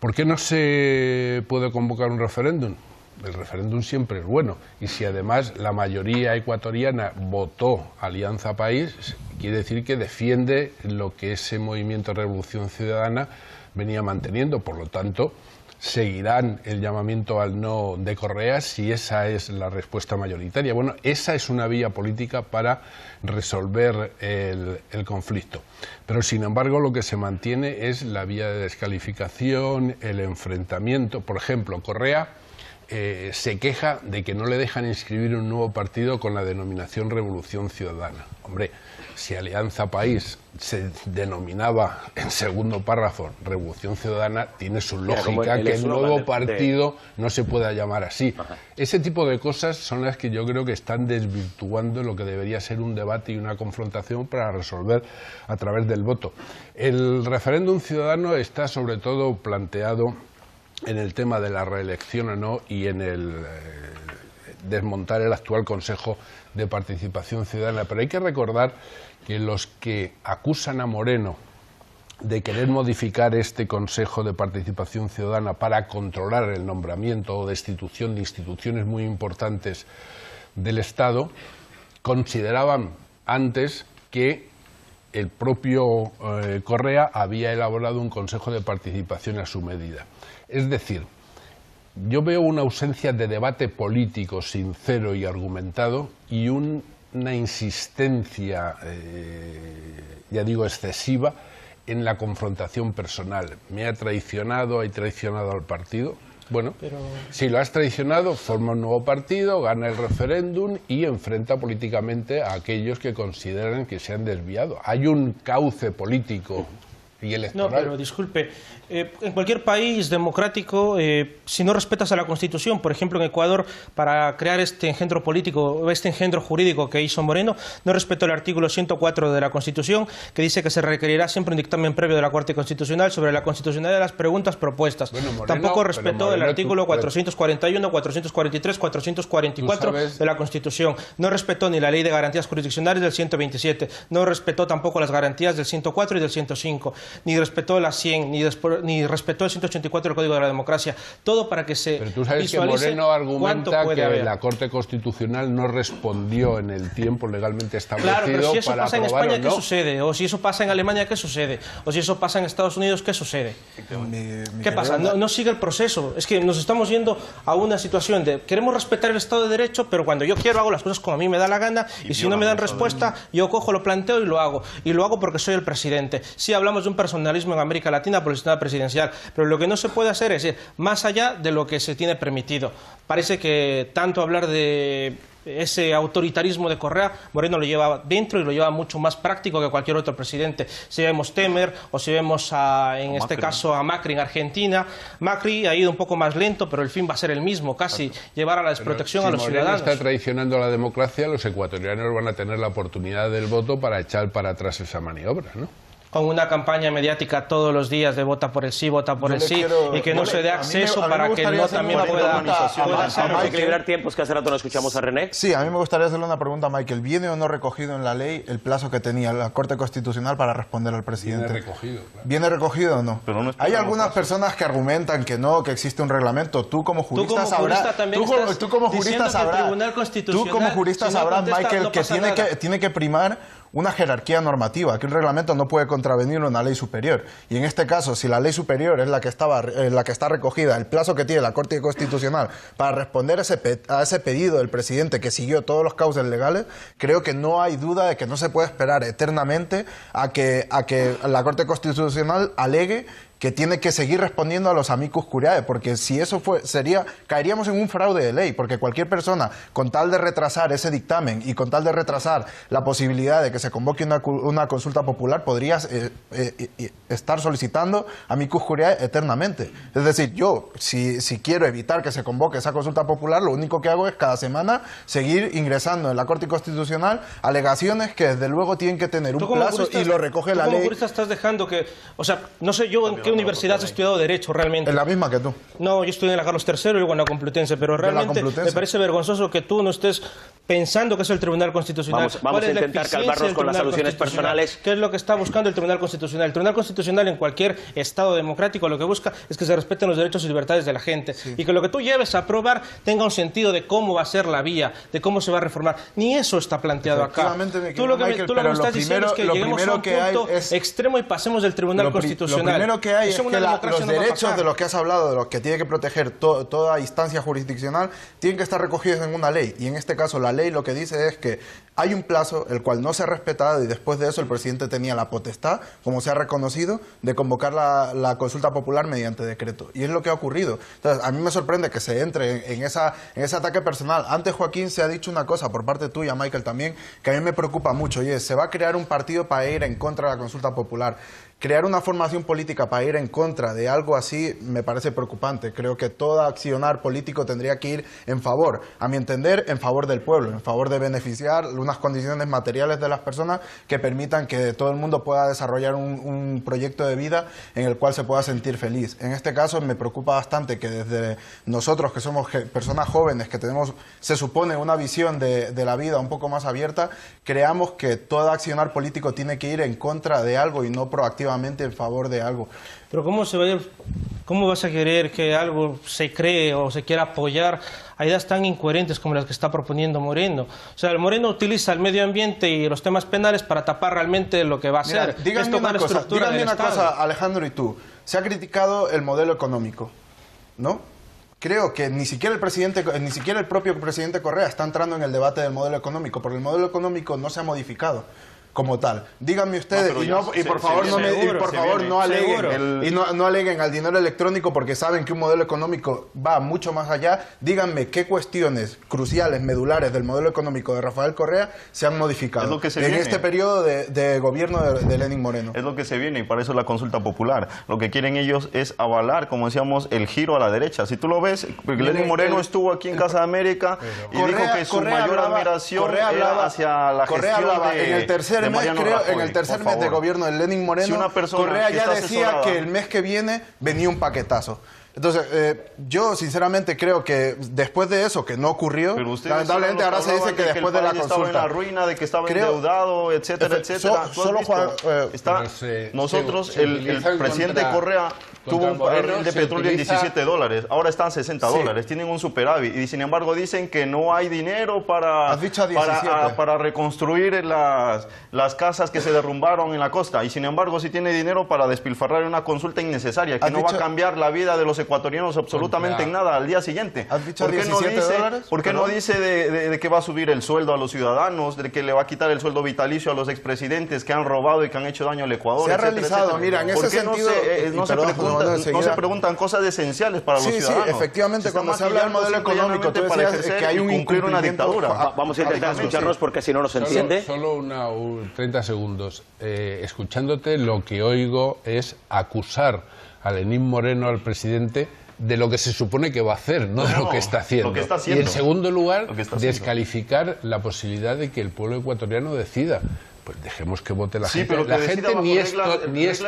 ¿Por qué no se puede convocar un referéndum? El referéndum siempre es bueno y si además la mayoría ecuatoriana votó Alianza País, quiere decir que defiende lo que ese movimiento de Revolución Ciudadana venía manteniendo. Por lo tanto, seguirán el llamamiento al no de Correa si esa es la respuesta mayoritaria. Bueno, esa es una vía política para resolver el conflicto. Pero, sin embargo, lo que se mantiene es la vía de descalificación, el enfrentamiento. Por ejemplo, Correa se queja de que no le dejan inscribir un nuevo partido con la denominación Revolución Ciudadana. Hombre, si Alianza País se denominaba en segundo párrafo Revolución Ciudadana, tiene su lógica que el nuevo partido no se pueda llamar así. Ese tipo de cosas son las que yo creo que están desvirtuando lo que debería ser un debate y una confrontación para resolver a través del voto. El referéndum ciudadano está sobre todo planteado en el tema de la reelección o no y en el desmontar el actual Consejo de Participación Ciudadana. Pero hay que recordar que los que acusan a Moreno de querer modificar este Consejo de Participación Ciudadana para controlar el nombramiento o destitución de instituciones muy importantes del Estado, consideraban antes que el propio Correa había elaborado un Consejo de Participación a su medida. Es decir, yo veo una ausencia de debate político sincero y argumentado y una insistencia, ya digo, excesiva en la confrontación personal. Me ha traicionado, he traicionado al partido. Bueno, si lo has traicionado, forma un nuevo partido, gana el referéndum y enfrenta políticamente a aquellos que consideran que se han desviado. Hay un cauce político y electoral. No, pero disculpe, en cualquier país democrático, si no respetas a la Constitución, por ejemplo en Ecuador, para crear este engendro político, este engendro jurídico que hizo Moreno, no respetó el artículo 104 de la Constitución, que dice que se requerirá siempre un dictamen previo de la Corte Constitucional sobre la constitucionalidad de las preguntas propuestas. Bueno, Moreno, tampoco respetó el artículo 441, 443, 444 de la Constitución. No respetó ni la Ley de Garantías Jurisdiccionales del 127, no respetó tampoco las garantías del 104 y del 105. ni respetó la 100, ni respetó el 184 del Código de la Democracia. Todo para que se Pero tú sabes que Moreno argumenta que la Corte Constitucional no respondió en el tiempo legalmente establecido. Claro, pero si eso para pasa en aprobar España, o no. ¿qué sucede? O si eso pasa en Alemania, ¿qué sucede? O si eso pasa en Estados Unidos, ¿qué sucede? ¿Qué pasa? No sigue el proceso. Es que nos estamos yendo a una situación de queremos respetar el Estado de Derecho, pero cuando yo quiero hago las cosas como a mí me da la gana y si no me dan respuesta, yo cojo, lo planteo y lo hago. Y lo hago porque soy el presidente. Sí, hablamos de un personalismo en América Latina por el sistema presidencial, pero lo que no se puede hacer es ir más allá de lo que se tiene permitido. Parece que tanto hablar de ese autoritarismo de Correa, Moreno lo lleva dentro y lo lleva mucho más práctico que cualquier otro presidente. Si vemos Temer o si vemos en este caso a Macri en Argentina, Macri ha ido un poco más lento, pero el fin va a ser el mismo, casi llevar a la desprotección a los ciudadanos. Si Moreno está traicionando la democracia, los ecuatorianos van a tener la oportunidad del voto para echar para atrás esa maniobra, ¿no? Con una campaña mediática todos los días de vota por el sí, vota por el sí, y que no se dé acceso para que el no también pueda Vamos a equilibrar tiempos, que hace rato no escuchamos a René. Sí, a mí me gustaría hacerle una pregunta a Michael. ¿Viene o no recogido en la ley el plazo que tenía la Corte Constitucional para responder al presidente? Viene recogido, claro. ¿Viene recogido o no? Pero no Hay algunas personas que argumentan que no, que existe un reglamento. Tú como jurista sabrás, Michael, que tiene que primar una jerarquía normativa, que un reglamento no puede contravenir una ley superior. Y en este caso, si la ley superior es la que está recogida, el plazo que tiene la Corte Constitucional para responder a ese pedido del presidente que siguió todos los cauces legales, creo que no hay duda de que no se puede esperar eternamente a que la Corte Constitucional alegue que tiene que seguir respondiendo a los amicus curiae, porque si eso caeríamos en un fraude de ley, porque cualquier persona, con tal de retrasar ese dictamen y con tal de retrasar la posibilidad de que se convoque una consulta popular, podría estar solicitando amicus curiae eternamente. Es decir, yo, si quiero evitar que se convoque esa consulta popular, lo único que hago es cada semana seguir ingresando en la Corte Constitucional alegaciones que desde luego tienen que tener un plazo y lo recoge la ley. Como jurista estás dejando que, o sea, no sé yo en qué universidad has estudiado Derecho realmente. En la misma que tú. No, yo estudié en la Carlos III y luego en la Complutense, pero realmente me parece vergonzoso que tú no estés pensando que es el Tribunal Constitucional. Vamos a intentar calmarnos con las alusiones personales. ¿Qué es lo que está buscando el Tribunal Constitucional? El Tribunal Constitucional en cualquier Estado democrático lo que busca es que se respeten los derechos y libertades de la gente y que lo que tú lleves a aprobar tenga un sentido de cómo va a ser la vía, de cómo se va a reformar. Ni eso está planteado acá. Tú lo que me estás diciendo es que lleguemos a un punto extremo y pasemos del Tribunal Constitucional. Lo primero que hay es que los derechos de los que has hablado, de los que tiene que proteger toda instancia jurisdiccional, tienen que estar recogidos en una ley. Y en este caso la ley lo que dice es que hay un plazo el cual no se ha respetado y después de eso el presidente tenía la potestad, como se ha reconocido, de convocar la consulta popular mediante decreto. Y es lo que ha ocurrido. Entonces, a mí me sorprende que se entre en ese ataque personal. Antes, Joaquín, se ha dicho una cosa por parte tuya, Michael, también, que a mí me preocupa mucho, y es, se va a crear un partido para ir en contra de la consulta popular. Crear una formación política para ir en contra de algo así me parece preocupante. Creo que todo accionar político tendría que ir en favor, a mi entender, en favor del pueblo, en favor de beneficiar unas condiciones materiales de las personas que permitan que todo el mundo pueda desarrollar un proyecto de vida en el cual se pueda sentir feliz. En este caso me preocupa bastante que desde nosotros, que somos personas jóvenes, que tenemos, se supone, una visión de la vida un poco más abierta, creamos que todo accionar político tiene que ir en contra de algo y no proactivamente en favor de algo. Pero ¿cómo vas a querer que algo se cree o se quiera apoyar a ideas tan incoherentes como las que está proponiendo Moreno? O sea, el Moreno utiliza el medio ambiente y los temas penales para tapar realmente lo que va a hacer. Díganme una cosa, Alejandro, y tú. Se ha criticado el modelo económico, ¿no? Creo que ni siquiera el propio presidente Correa está entrando en el debate del modelo económico, porque el modelo económico no se ha modificado como tal. Díganme ustedes, por favor no aleguen al dinero electrónico porque saben que un modelo económico va mucho más allá. Díganme qué cuestiones cruciales, medulares del modelo económico de Rafael Correa se han modificado en este periodo de gobierno de Lenín Moreno. Es lo que se viene y para eso es la consulta popular. Lo que quieren ellos es avalar, como decíamos, el giro a la derecha. Si tú lo ves, Lenín Moreno estuvo aquí en Casa de América y dijo que su mayor admiración era hacia la gestión en el tercer mes de gobierno de Lenín Moreno, Correa ya decía que el mes que viene venía un paquetazo. Entonces, yo sinceramente creo que después de eso, que no ocurrió, lamentablemente ahora se dice que después de la consulta... estaba en la ruina, de que estaba endeudado, etcétera, etcétera. Nosotros, el presidente Correa tuvo un barril de petróleo en $17, ahora están $60, tienen un superávit y sin embargo dicen que no hay dinero para reconstruir las casas que se derrumbaron en la costa y sin embargo sí tiene dinero para despilfarrar en una consulta innecesaria que no va a cambiar la vida de los ecuatorianos absolutamente en nada al día siguiente. ¿Por qué no dice de que va a subir el sueldo a los ciudadanos, de que le va a quitar el sueldo vitalicio a los expresidentes que han robado y que han hecho daño al Ecuador? Se ha realizado, mira, en ese sentido... No se preguntan cosas esenciales para los ciudadanos. Sí, efectivamente, cuando se habla del modelo económico, tú decías que hay un cumplir una dictadura. Vamos a intentar escucharnos porque si no nos entiende. Solo 30 segundos. Escuchándote, lo que oigo es acusar a Lenín Moreno, al presidente, de lo que se supone que va a hacer, no de lo que está haciendo. Y en segundo lugar, descalificar la posibilidad de que el pueblo ecuatoriano decida. Pues dejemos que vote la gente. Pero la gente ni es tonta, ni es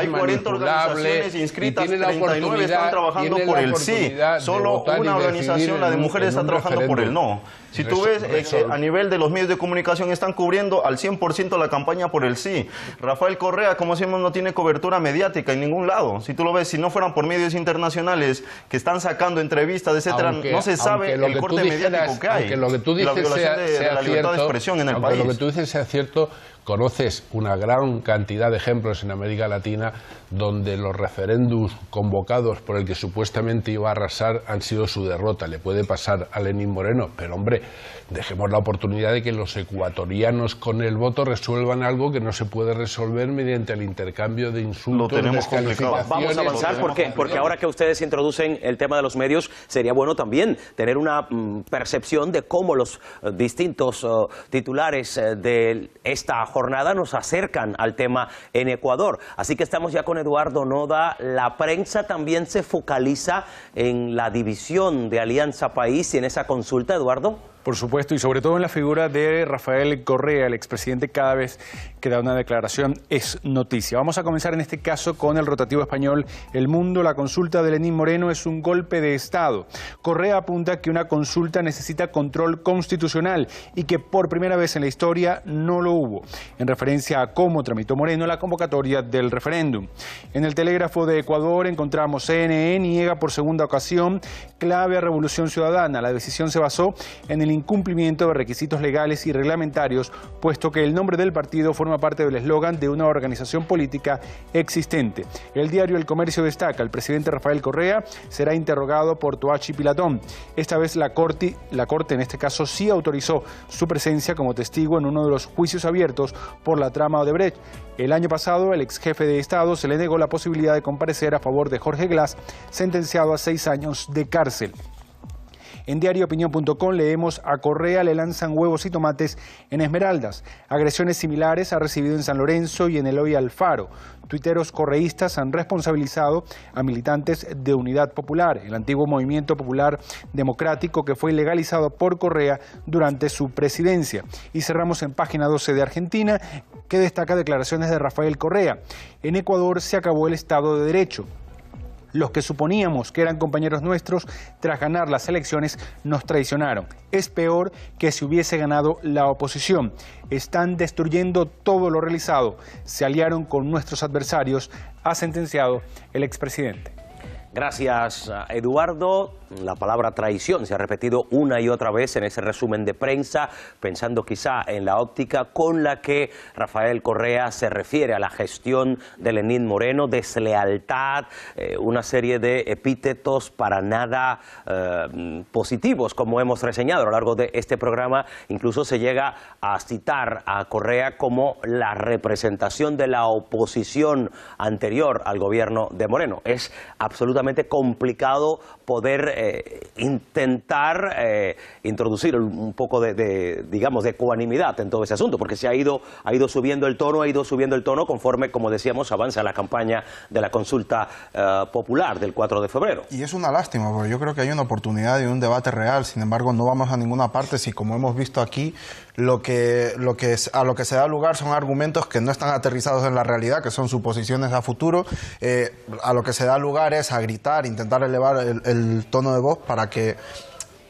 manipulable, y tiene la oportunidad, están trabajando por el sí. Solo una organización, la de mujeres, está trabajando por el no. Si tú ves, a nivel de los medios de comunicación están cubriendo al 100% la campaña por el sí. Rafael Correa, como decimos, no tiene cobertura mediática en ningún lado. Si tú lo ves, si no fueran por medios internacionales que están sacando entrevistas, etcétera, no se sabe el corte mediático que hay. Aunque lo que tú dices la violación de la libertad de expresión en el país. Lo que tú dices sea cierto, conoces una gran cantidad de ejemplos en América Latina donde los referéndums convocados por el que supuestamente iba a arrasar han sido su derrota. Le puede pasar a Lenín Moreno, pero hombre, dejemos la oportunidad de que los ecuatorianos con el voto resuelvan algo que no se puede resolver mediante el intercambio de insultos, descalificaciones. Vamos a avanzar porque ahora que ustedes introducen el tema de los medios, sería bueno también tener una percepción de cómo los distintos titulares de esta jornada nos acercan al tema en Ecuador. Así que estamos ya con Eduardo Noda. La prensa también se focaliza en la división de Alianza País y en esa consulta, Eduardo. Por supuesto, y sobre todo en la figura de Rafael Correa, el expresidente, cada vez que da una declaración es noticia. Vamos a comenzar en este caso con el rotativo español El Mundo. La consulta de Lenín Moreno es un golpe de Estado. Correa apunta que una consulta necesita control constitucional y que por primera vez en la historia no lo hubo, en referencia a cómo tramitó Moreno la convocatoria del referéndum. En el Telégrafo de Ecuador encontramos CNN niega por segunda ocasión clave a Revolución Ciudadana. La decisión se basó en el incumplimiento de requisitos legales y reglamentarios, puesto que el nombre del partido forma parte del eslogan de una organización política existente. El diario El Comercio destaca: el presidente Rafael Correa será interrogado por Toachi Pilatón. Esta vez la Corte en este caso sí autorizó su presencia como testigo en uno de los juicios abiertos por la trama Odebrecht. El año pasado, el ex jefe de Estado se le negó la posibilidad de comparecer a favor de Jorge Glass, sentenciado a 6 años de cárcel. En diarioopinión.com leemos: a Correa le lanzan huevos y tomates en Esmeraldas. Agresiones similares ha recibido en San Lorenzo y en Eloy Alfaro. Tuiteros correístas han responsabilizado a militantes de Unidad Popular, el antiguo Movimiento Popular Democrático que fue legalizado por Correa durante su presidencia. Y cerramos en página 12 de Argentina, que destaca declaraciones de Rafael Correa. En Ecuador se acabó el Estado de Derecho. Los que suponíamos que eran compañeros nuestros, tras ganar las elecciones, nos traicionaron. Es peor que si hubiese ganado la oposición. Están destruyendo todo lo realizado. Se aliaron con nuestros adversarios, ha sentenciado el expresidente. Gracias, Eduardo. La palabra traición se ha repetido una y otra vez en ese resumen de prensa, pensando quizá en la óptica con la que Rafael Correa se refiere a la gestión de Lenín Moreno: deslealtad, una serie de epítetos para nada positivos, como hemos reseñado a lo largo de este programa. Incluso se llega a citar a Correa como la representación de la oposición anterior al gobierno de Moreno. Es absolutamente complicado poder intentar introducir un poco digamos, de ecuanimidad en todo ese asunto, porque se ha ido subiendo el tono conforme, como decíamos, avanza la campaña de la consulta popular del 4 de febrero. Y es una lástima, porque yo creo que hay una oportunidad de un debate real. Sin embargo, no vamos a ninguna parte si, como hemos visto aquí, a lo que se da lugar son argumentos que no están aterrizados en la realidad, que son suposiciones a futuro. A lo que se da lugar es a gritar, intentar elevar el tono de voz para que,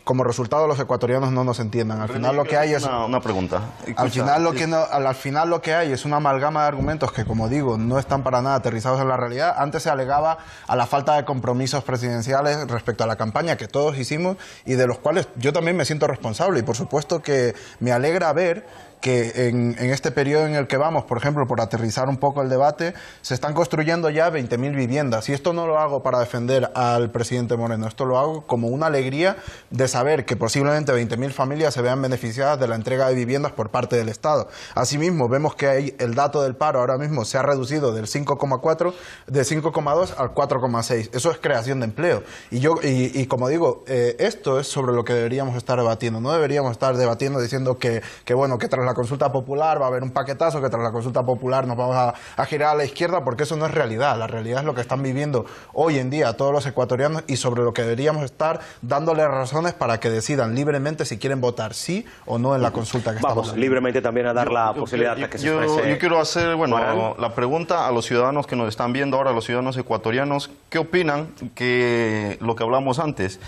como resultado, los ecuatorianos no nos entiendan. Al final lo que hay es una pregunta. Al final lo que hay es una amalgama de argumentos que, como digo, no están para nada aterrizados en la realidad. Antes se alegaba a la falta de compromisos presidenciales respecto a la campaña que todos hicimos y de los cuales yo también me siento responsable. Y por supuesto que me alegra ver que en este periodo en el que vamos, por ejemplo, por aterrizar un poco el debate, se están construyendo ya 20.000 viviendas. Y esto no lo hago para defender al presidente Moreno, esto lo hago como una alegría de saber que posiblemente 20.000 familias se vean beneficiadas de la entrega de viviendas por parte del Estado. Asimismo, vemos que el dato del paro ahora mismo se ha reducido del 5,4, de 5,2 al 4,6. Eso es creación de empleo. Y como digo, esto es sobre lo que deberíamos estar debatiendo. No deberíamos estar debatiendo diciendo que tras la consulta popular va a haber un paquetazo, que tras la consulta popular nos vamos a girar a la izquierda, porque eso no es realidad. La realidad es lo que están viviendo hoy en día todos los ecuatorianos y sobre lo que deberíamos estar dándole razones para que decidan libremente si quieren votar sí o no en la consulta que estamos haciendo. Libremente también a dar la posibilidad a que se exprese. Yo quiero hacer la pregunta a los ciudadanos que nos están viendo ahora, a los ciudadanos ecuatorianos, ¿qué opinan que lo que hablamos antes?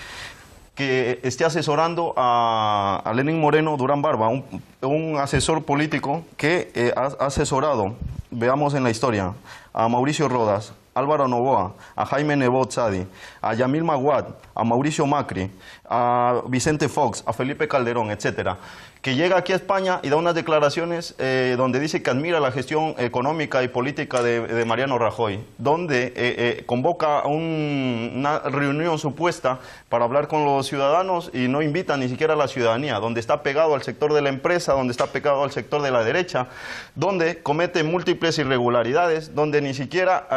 Que esté asesorando a Lenín Moreno Durán Barba, un asesor político que ha asesorado, veamos en la historia, a Mauricio Rodas, Álvaro Noboa, a Jaime Nebot Sadi, a Yamil Maguad, a Mauricio Macri, a Vicente Fox, a Felipe Calderón, etcétera, que llega aquí a España y da unas declaraciones donde dice que admira la gestión económica y política de Mariano Rajoy, donde convoca una reunión supuesta para hablar con los ciudadanos y no invita ni siquiera a la ciudadanía, donde está pegado al sector de la empresa, donde está pegado al sector de la derecha, donde comete múltiples irregularidades, donde ni siquiera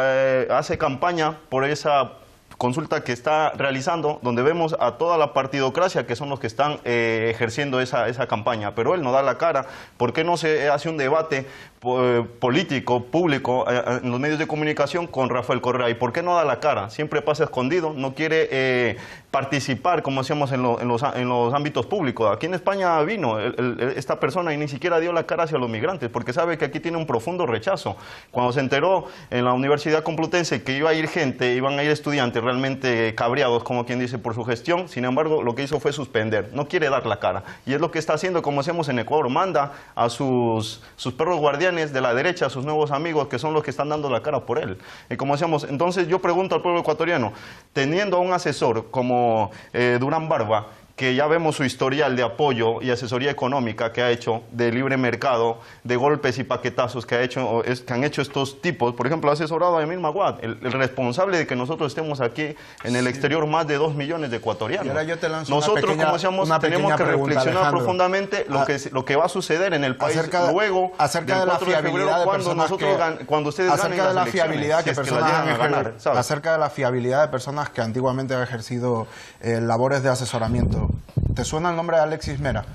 hace campaña por esa consulta que está realizando, donde vemos a toda la partidocracia que son los que están ejerciendo esa campaña, pero él no da la cara. ¿Por qué no se hace un debate político, público, en los medios de comunicación con Rafael Correa? ¿Y por qué no da la cara? Siempre pasa escondido, no quiere participar como hacíamos en los ámbitos públicos. Aquí en España vino esta persona y ni siquiera dio la cara hacia los migrantes, porque sabe que aquí tiene un profundo rechazo. Cuando se enteró en la Universidad Complutense que iba a ir gente, iban a ir estudiantes realmente cabreados, como quien dice, por su gestión, sin embargo, lo que hizo fue suspender, no quiere dar la cara. Y es lo que está haciendo, como hacemos en Ecuador, manda a sus perros guardianes de la derecha, a sus nuevos amigos, que son los que están dando la cara por él. Y como decíamos, entonces yo pregunto al pueblo ecuatoriano, teniendo a un asesor como Durán Barba, que ya vemos su historial de apoyo y asesoría económica que ha hecho, de libre mercado, de golpes y paquetazos que han hecho estos tipos. Por ejemplo, ha asesorado a Yamil Maguad, el responsable de que nosotros estemos aquí en el exterior, más de 2 millones de ecuatorianos. Y ahora yo te lanzo nosotros, como decíamos, tenemos que reflexionar profundamente lo que va a suceder en el país luego acerca del 4 de febrero, cuando ustedes ganen las elecciones, acerca de la fiabilidad de personas que antiguamente han ejercido labores de asesoramiento. ¿Te suena el nombre de Alexis Mera?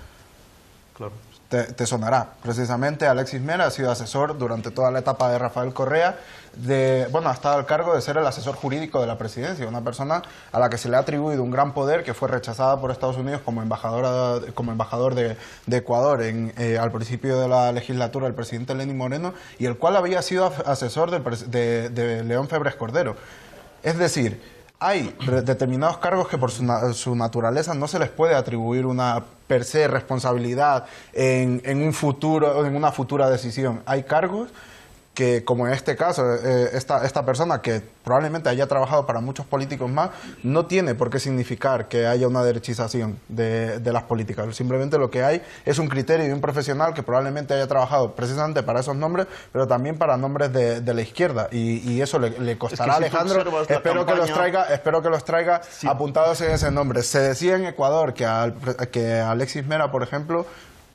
Claro. Te sonará. Precisamente Alexis Mera ha sido asesor durante toda la etapa de Rafael Correa. Ha estado al cargo de ser el asesor jurídico de la presidencia, una persona a la que se le ha atribuido un gran poder, que fue rechazada por Estados Unidos como embajador de Ecuador al principio de la legislatura del presidente Lenín Moreno, y el cual había sido asesor de León Febres Cordero. Es decir, hay determinados cargos que por su naturaleza no se les puede atribuir una per se responsabilidad en una futura decisión. Hay cargos que, como en este caso, esta persona que probablemente haya trabajado para muchos políticos más, no tiene por qué significar que haya una derechización de las políticas. Simplemente lo que hay es un criterio de un profesional que probablemente haya trabajado precisamente para esos nombres, pero también para nombres de la izquierda. Y eso le costará a Alejandro. Espero que los traiga apuntados en ese nombre. Se decía en Ecuador que Alexis Mera, por ejemplo,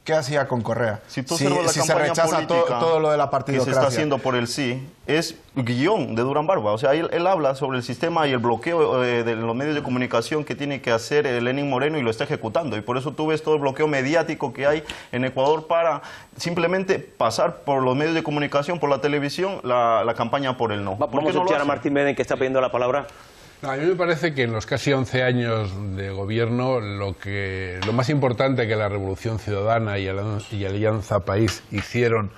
¿qué hacía con Correa? Si tú observas la campaña se rechaza política todo lo de la que partidocracia. se está haciendo por el sí, es guión de Durán Barba. O sea, él habla sobre el sistema y el bloqueo de los medios de comunicación que tiene que hacer Lenín Moreno y lo está ejecutando. Y por eso tú ves todo el bloqueo mediático que hay en Ecuador para simplemente pasar por los medios de comunicación, por la televisión, la campaña por el no. Vamos a escuchar a Martín Meden, que está pidiendo la palabra. No, a mí me parece que en los casi 11 años de gobierno lo más importante que la Revolución Ciudadana y Alianza País hicieron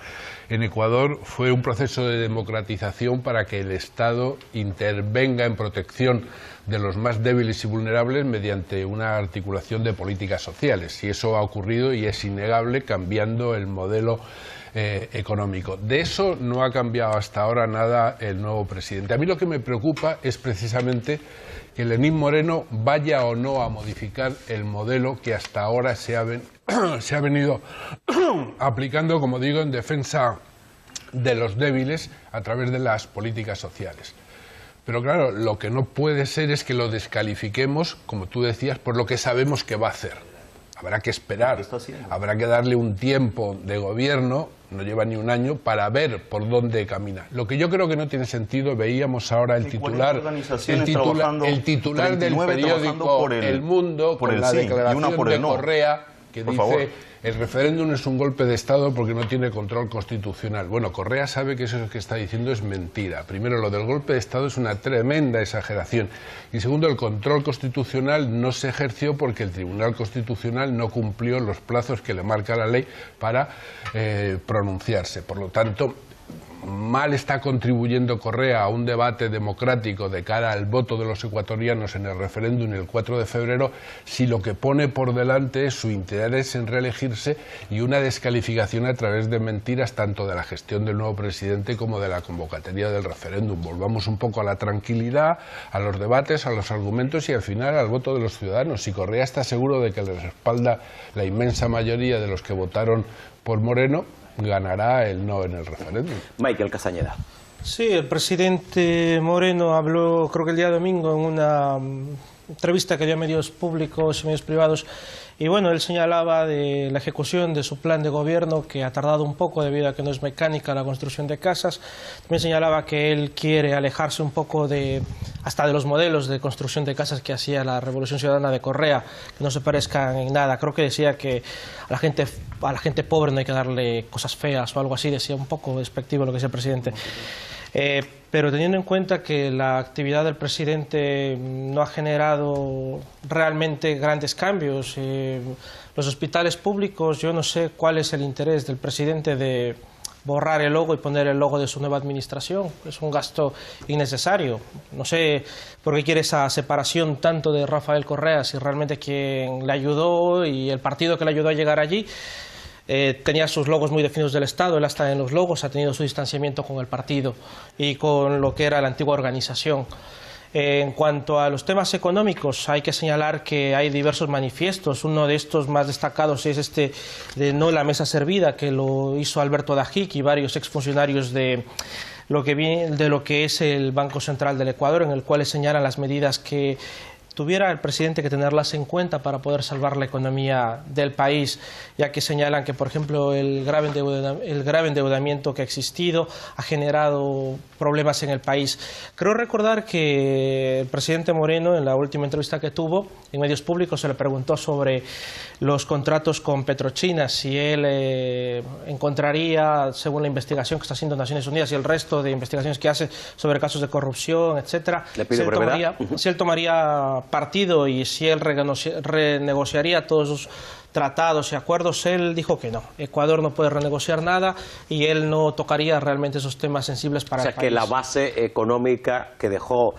en Ecuador fue un proceso de democratización para que el Estado intervenga en protección de los más débiles y vulnerables mediante una articulación de políticas sociales. Y eso ha ocurrido y es innegable, cambiando el modelo económico. De eso no ha cambiado hasta ahora nada el nuevo presidente. A mí lo que me preocupa es precisamente que Lenín Moreno vaya o no a modificar el modelo que hasta ahora se ha venido aplicando, como digo, en defensa de los débiles a través de las políticas sociales. Pero claro, lo que no puede ser es que lo descalifiquemos, como tú decías, por lo que sabemos que va a hacer. Habrá que esperar, habrá que darle un tiempo de gobierno, no lleva ni un año, para ver por dónde camina. Lo que yo creo que no tiene sentido, veíamos ahora el titular del periódico El Mundo, con la declaración de Correa, que dice: el referéndum es un golpe de Estado porque no tiene control constitucional. Bueno, Correa sabe que eso que está diciendo es mentira. Primero, lo del golpe de Estado es una tremenda exageración. Y segundo, el control constitucional no se ejerció porque el Tribunal Constitucional no cumplió los plazos que le marca la ley para pronunciarse. Por lo tanto, mal está contribuyendo Correa a un debate democrático de cara al voto de los ecuatorianos en el referéndum el 4 de febrero si lo que pone por delante es su interés en reelegirse y una descalificación a través de mentiras tanto de la gestión del nuevo presidente como de la convocatoria del referéndum. Volvamos un poco a la tranquilidad, a los debates, a los argumentos y al final al voto de los ciudadanos. Si Correa está seguro de que les respalda la inmensa mayoría de los que votaron por Moreno, ganará el no en el referéndum. Michael Castañeda. Sí, el presidente Moreno habló, creo que el día domingo, en una entrevista que dio a medios públicos y medios privados, y bueno, él señalaba de la ejecución de su plan de gobierno, que ha tardado un poco debido a que no es mecánica la construcción de casas. También señalaba que él quiere alejarse un poco hasta de los modelos de construcción de casas que hacía la Revolución Ciudadana de Correa, que no se parezcan en nada. Creo que decía que a la gente pobre no hay que darle cosas feas o algo así, decía un poco despectivo lo que decía el presidente. Pero teniendo en cuenta que la actividad del presidente no ha generado realmente grandes cambios, los hospitales públicos, yo no sé cuál es el interés del presidente de borrar el logo y poner el logo de su nueva administración. Es un gasto innecesario. No sé por qué quiere esa separación tanto de Rafael Correa, si realmente quien le ayudó y el partido que le ayudó a llegar allí tenía sus logos muy definidos del Estado. Él hasta en los logos ha tenido su distanciamiento con el partido y con lo que era la antigua organización. En cuanto a los temas económicos, hay que señalar que hay diversos manifiestos. Uno de estos más destacados es este de No la mesa servida, que lo hizo Alberto Dajic y varios exfuncionarios de lo que es el Banco Central del Ecuador, en el cual señalan las medidas que tuviera el presidente que tenerlas en cuenta para poder salvar la economía del país, ya que señalan que, por ejemplo, el grave endeudamiento que ha existido ha generado problemas en el país. Creo recordar que el presidente Moreno, en la última entrevista que tuvo en medios públicos, se le preguntó sobre los contratos con Petrochina, si él encontraría, según la investigación que está haciendo Naciones Unidas y el resto de investigaciones que hace sobre casos de corrupción, etcétera, si él tomaría partido y si él renegociaría todos sus tratados y acuerdos. Él dijo que no, Ecuador no puede renegociar nada y él no tocaría realmente esos temas sensibles para el país. O sea, que la base económica que dejó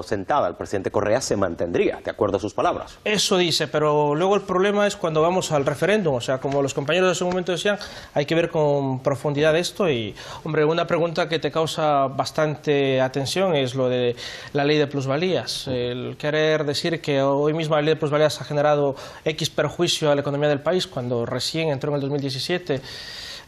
sentada el presidente Correa se mantendría, de acuerdo a sus palabras. Eso dice, pero luego el problema es cuando vamos al referéndum. O sea, como los compañeros de ese momento decían, hay que ver con profundidad esto. Y, hombre, una pregunta que te causa bastante atención es lo de la ley de plusvalías. El querer decir que hoy mismo la ley de plusvalías ha generado X perjuicio a la economía del país, cuando recién entró en el 2017.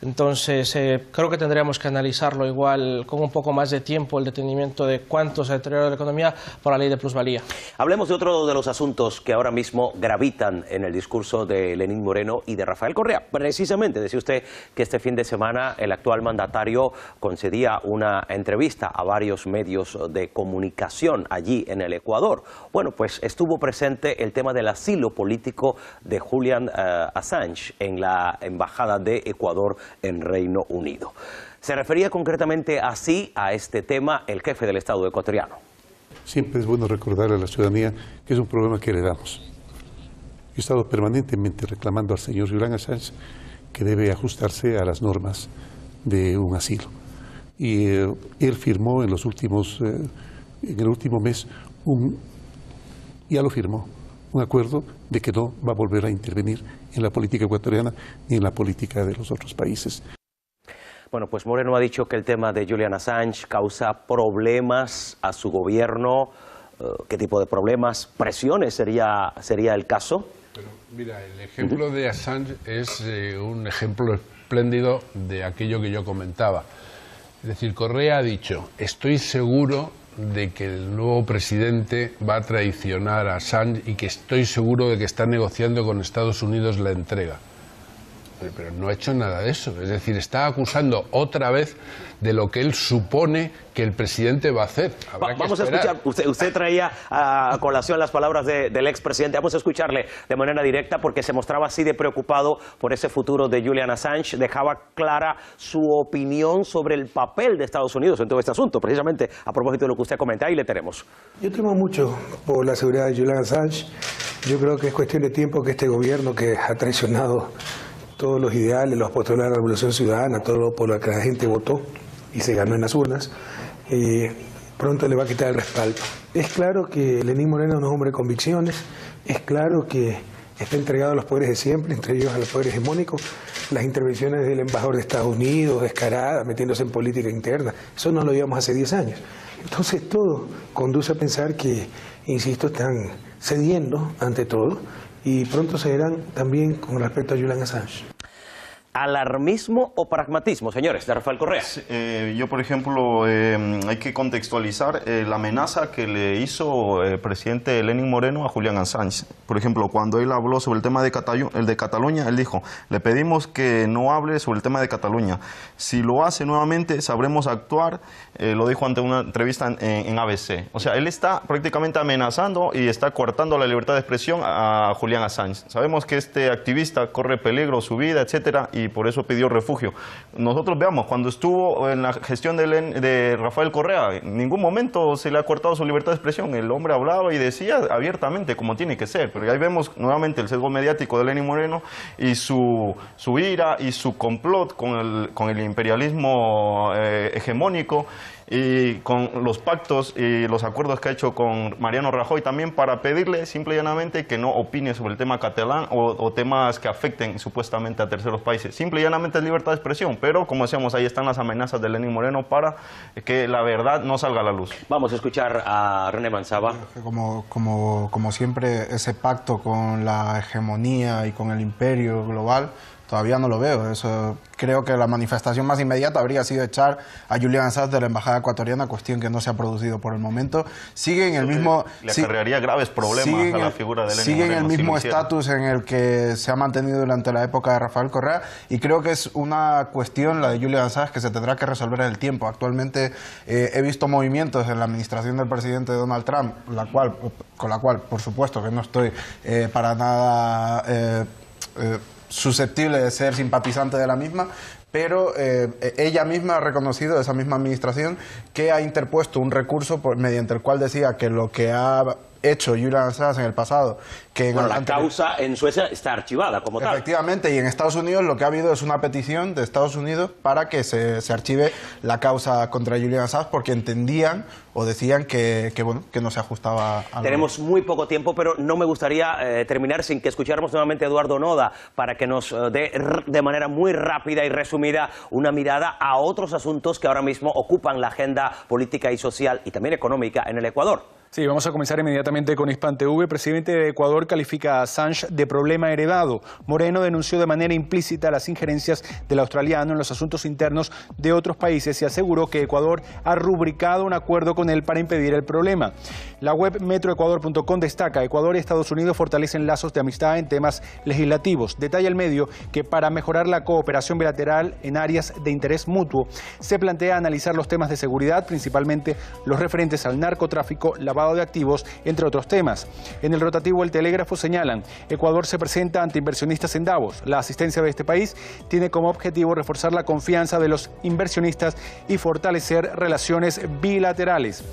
Entonces, creo que tendríamos que analizarlo igual con un poco más de tiempo, el detenimiento de cuánto se ha deteriorado la economía por la ley de plusvalía. Hablemos de otro de los asuntos que ahora mismo gravitan en el discurso de Lenín Moreno y de Rafael Correa. Precisamente, decía usted que este fin de semana el actual mandatario concedía una entrevista a varios medios de comunicación allí en el Ecuador. Bueno, pues estuvo presente el tema del asilo político de Julian Assange en la Embajada de Ecuador en Reino Unido. Se refería concretamente así a este tema el jefe del Estado ecuatoriano. Siempre es bueno recordarle a la ciudadanía que es un problema que heredamos. He estado permanentemente reclamando al señor Julian Assange que debe ajustarse a las normas de un asilo. Y él firmó en el último mes un acuerdo de que no va a volver a intervenir en la política ecuatoriana ni en la política de los otros países. Bueno, pues Moreno ha dicho que el tema de Julian Assange causa problemas a su gobierno. ¿Qué tipo de problemas? ¿Presiones sería el caso? Pero mira, el ejemplo de Assange es un ejemplo espléndido de aquello que yo comentaba. Es decir, Correa ha dicho, estoy seguro de que el nuevo presidente va a traicionar a Assange y que estoy seguro de que está negociando con Estados Unidos la entrega. Pero no ha hecho nada de eso. Es decir, está acusando otra vez de lo que él supone que el presidente va a hacer. Vamos a escuchar. Usted traía a colación las palabras del expresidente. Vamos a escucharle de manera directa porque se mostraba así de preocupado por ese futuro de Julian Assange. Dejaba clara su opinión sobre el papel de Estados Unidos en todo este asunto, precisamente a propósito de lo que usted comenta. Ahí le tenemos. Yo temo mucho por la seguridad de Julian Assange. Yo creo que es cuestión de tiempo que este gobierno que ha traicionado todos los ideales, los postulados de la Revolución Ciudadana, todo lo por lo que la gente votó y se ganó en las urnas, pronto le va a quitar el respaldo. Es claro que Lenín Moreno no es un hombre de convicciones, es claro que está entregado a los poderes de siempre, entre ellos a los poderes hegemónicos, las intervenciones del embajador de Estados Unidos, descarada, metiéndose en política interna, eso no lo llevamos hace 10 años. Entonces todo conduce a pensar que, insisto, están cediendo ante todo, y pronto se verán también con respecto a Julian Assange. ¿Alarmismo o pragmatismo, señores, de Rafael Correa? Yo, por ejemplo, hay que contextualizar la amenaza que le hizo el presidente Lenín Moreno a Julian Assange. Por ejemplo, cuando él habló sobre el tema de Cataluña, él dijo, le pedimos que no hable sobre el tema de Cataluña. Si lo hace nuevamente, sabremos actuar, lo dijo ante una entrevista en ABC. O sea, él está prácticamente amenazando y está coartando la libertad de expresión a Julian Assange. Sabemos que este activista corre peligro su vida, etcétera, y por eso pidió refugio. Nosotros veamos, cuando estuvo en la gestión de Rafael Correa, en ningún momento se le ha cortado su libertad de expresión. El hombre hablaba y decía abiertamente como tiene que ser, pero ahí vemos nuevamente el sesgo mediático de Lenín Moreno y su ira y su complot con el imperialismo hegemónico, y con los pactos y los acuerdos que ha hecho con Mariano Rajoy también para pedirle simple y llanamente que no opine sobre el tema catalán o temas que afecten supuestamente a terceros países. Simple y llanamente es libertad de expresión, pero como decíamos, ahí están las amenazas de Lenín Moreno para que la verdad no salga a la luz. Vamos a escuchar a René Manzaba. Como siempre, ese pacto con la hegemonía y con el imperio global todavía no lo veo. Eso, creo que la manifestación más inmediata habría sido echar a Julian Assange de la embajada ecuatoriana, cuestión que no se ha producido por el momento. Sigue en el mismo... Le acarrearía graves problemas a la figura de Lenín Moreno. Sigue en el mismo estatus en el que se ha mantenido durante la época de Rafael Correa, y creo que es una cuestión, la de Julian Assange, que se tendrá que resolver en el tiempo. Actualmente he visto movimientos en la administración del presidente Donald Trump, con la cual, por supuesto, que no estoy para nada... susceptible de ser simpatizante de la misma, pero ella misma ha reconocido, esa misma administración, que ha interpuesto un recurso mediante el cual decía que lo que ha hecho Julian Assange en el pasado... la causa en Suecia está archivada como tal. Efectivamente, y en Estados Unidos lo que ha habido es una petición de Estados Unidos para que se archive la causa contra Julian Assange, porque entendían o decían que no se ajustaba a... Tenemos muy poco tiempo, pero no me gustaría terminar sin que escucháramos nuevamente a Eduardo Noda para que nos dé de manera muy rápida y resumida una mirada a otros asuntos que ahora mismo ocupan la agenda política y social y también económica en el Ecuador. Sí, vamos a comenzar inmediatamente con Hispan TV. El presidente de Ecuador califica a Assange de problema heredado. Moreno denunció de manera implícita las injerencias del australiano en los asuntos internos de otros países y aseguró que Ecuador ha rubricado un acuerdo con él para impedir el problema. La web metroecuador.com destaca: Ecuador y Estados Unidos fortalecen lazos de amistad en temas legislativos. Detalla el medio que para mejorar la cooperación bilateral en áreas de interés mutuo se plantea analizar los temas de seguridad, principalmente los referentes al narcotráfico, lavado de activos, entre otros temas. En el rotativo El Telégrafo señalan: Ecuador se presenta ante inversionistas en Davos. La asistencia de este país tiene como objetivo reforzar la confianza de los inversionistas y fortalecer relaciones bilaterales.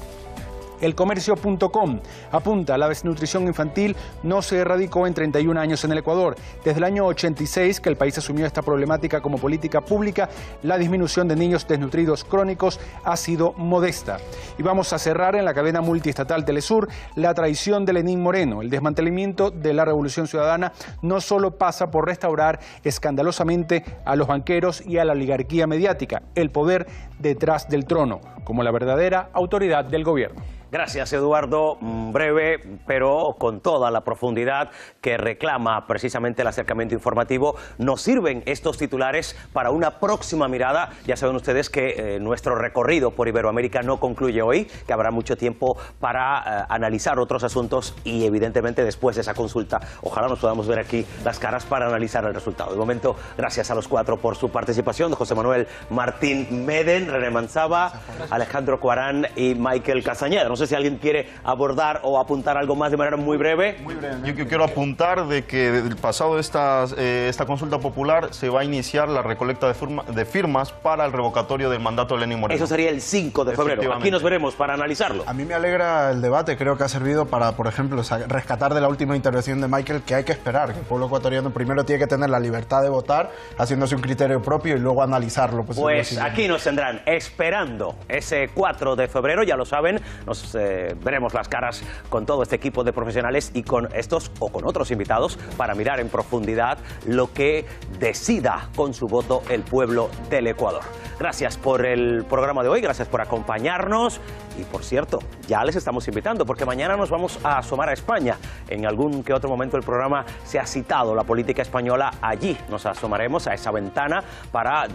Elcomercio.com apunta: la desnutrición infantil no se erradicó en 31 años en el Ecuador. Desde el año 86 que el país asumió esta problemática como política pública, la disminución de niños desnutridos crónicos ha sido modesta. Y vamos a cerrar en la cadena multiestatal Telesur: la traición de Lenín Moreno. El desmantelamiento de la Revolución Ciudadana no solo pasa por restaurar escandalosamente a los banqueros y a la oligarquía mediática, el poder detrás del trono, como la verdadera autoridad del gobierno. Gracias, Eduardo. Breve, pero con toda la profundidad que reclama precisamente el acercamiento informativo. Nos sirven estos titulares para una próxima mirada. Ya saben ustedes que nuestro recorrido por Iberoamérica no concluye hoy, que habrá mucho tiempo para analizar otros asuntos y evidentemente después de esa consulta ojalá nos podamos ver aquí las caras para analizar el resultado. De momento, gracias a los cuatro por su participación: José Manuel Martín Meden, René Manzaba, Alejandro Cuarán y Michael Castañeda. No sé si alguien quiere abordar o apuntar algo más de manera muy breve. Muy breve. Yo quiero apuntar de que del pasado de esta consulta popular se va a iniciar la recolecta de firmas para el revocatorio del mandato de Lenín Moreno. Eso sería el 5 de febrero. Aquí nos veremos para analizarlo. A mí me alegra el debate. Creo que ha servido para, por ejemplo, rescatar de la última intervención de Michael que hay que esperar, que el pueblo ecuatoriano primero tiene que tener la libertad de votar, haciéndose un criterio propio y luego analizarlo. Pues aquí nos tendrán esperando ese 4 de febrero, ya lo saben. Nos veremos las caras con todo este equipo de profesionales y con estos o con otros invitados para mirar en profundidad lo que decida con su voto el pueblo del Ecuador. Gracias por el programa de hoy, gracias por acompañarnos y, por cierto, ya les estamos invitando porque mañana nos vamos a asomar a España. En algún que otro momento del programa se ha citado la política española. Allí nos asomaremos a esa ventana para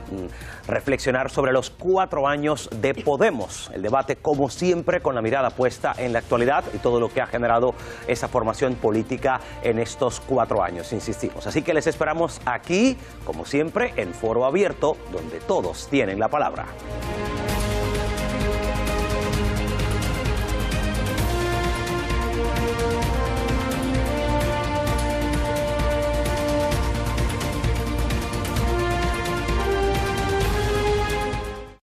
reflexionar sobre los 4 años de Podemos. El debate, como siempre, con la mirada puesta en la actualidad y todo lo que ha generado esa formación política en estos 4 años, insistimos. Así que les esperamos aquí, como siempre, en Foro Abierto, donde todos tienen la palabra.